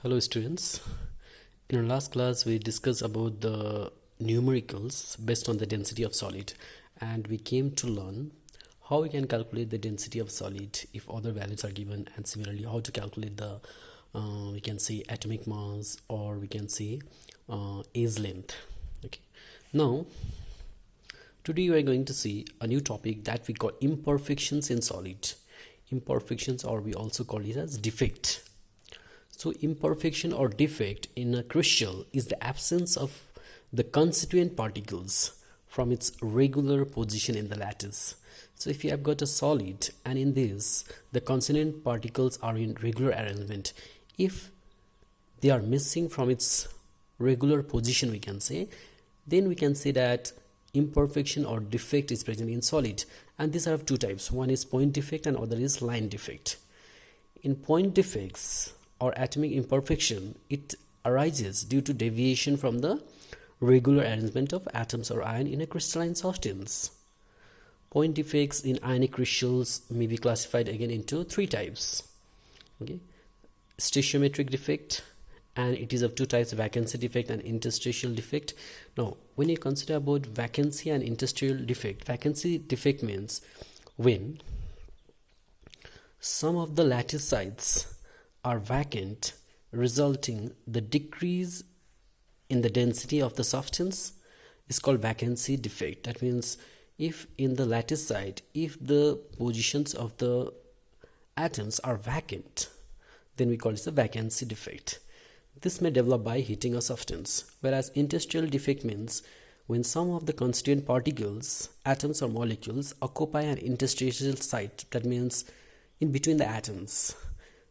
Hello students, in our last class we discussed about the numericals based on the density of solid, and we came to learn how we can calculate the density of solid if other values are given, and similarly how to calculate the we can say atomic mass, or we can say age length. Okay, now today we are going to see a new topic that we call imperfections in solid. Imperfections, or we also call it as defect. So imperfection or defect in a crystal is the absence of the constituent particles from its regular position in the lattice. So if you have got a solid and in this the constituent particles are in regular arrangement, if they are missing from its regular position, we can say, then we can say that imperfection or defect is present in solid. And these are of two types. One is point defect and other is line defect. In point defects or atomic imperfection, it arises due to deviation from the regular arrangement of atoms or ion in a crystalline substance. Point defects in ionic crystals may be classified again into three types. Okay, stoichiometric defect, and it is of two types: vacancy defect and interstitial defect. Now when you consider about vacancy and interstitial defect, vacancy defect means when some of the lattice sites are vacant, resulting the decrease in the density of the substance is called vacancy defect. That means if in the lattice site, if the positions of the atoms are vacant, then we call it a vacancy defect. This may develop by heating a substance. Whereas interstitial defect means when some of the constituent particles, atoms or molecules, occupy an interstitial site, that means in between the atoms.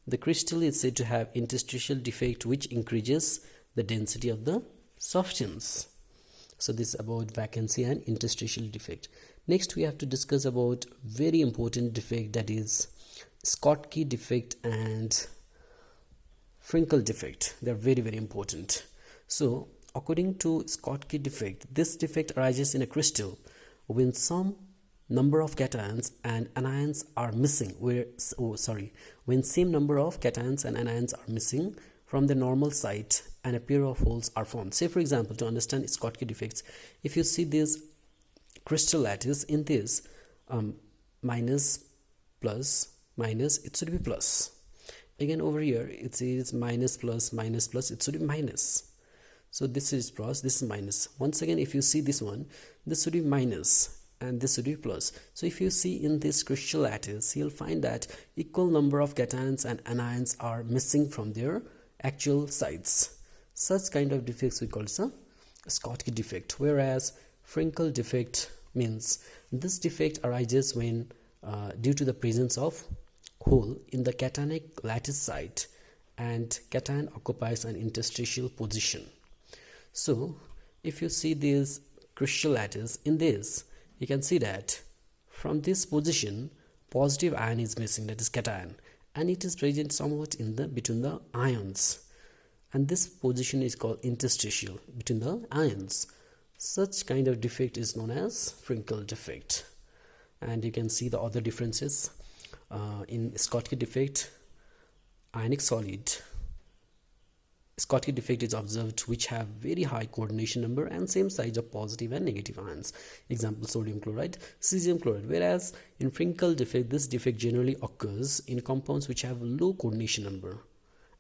The crystal is said to have interstitial defect, which increases the density of the substance. So this is about vacancy and interstitial defect. Next we have to discuss about very important defect, that is Scottkey defect and Frenkel defect. They are very important. So according to Scottkey defect, this defect arises in a crystal when some number of cations and anions are missing, when same number of cations and anions are missing from the normal site and a pair of holes are formed. Say for example, to understand Scottkey defects, if you see this crystal lattice, in this minus plus minus, it should be plus. Again over here it is minus plus minus plus, it should be minus. So this is plus, this is minus. Once again if you see this one, this should be minus and this should be plus. So if you see in this crystal lattice, you'll find that equal number of cations and anions are missing from their actual sites. Such kind of defects we call it a Scottkey defect. Whereas Frenkel defect means this defect arises when due to the presence of hole in the cationic lattice site and cation occupies an interstitial position. So if you see this crystal lattice, in this you can see that from this position positive ion is missing, that is cation, and it is present somewhat in the between the ions, and this position is called interstitial between the ions. Such kind of defect is known as Frenkel defect. And you can see the other differences in Scottkey defect. Ionic solid, Scottkey defect is observed which have very high coordination number and same size of positive and negative ions. Example, sodium chloride, cesium chloride. Whereas in Frenkel defect, this defect generally occurs in compounds which have low coordination number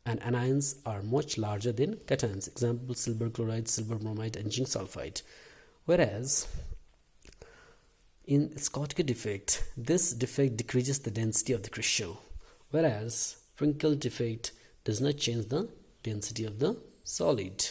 and anions are much larger than cations. Example, silver chloride, silver bromide and zinc sulfide. Whereas in Scottkey defect, this defect decreases the density of the crystal, whereas Frenkel defect does not change the density of the solid.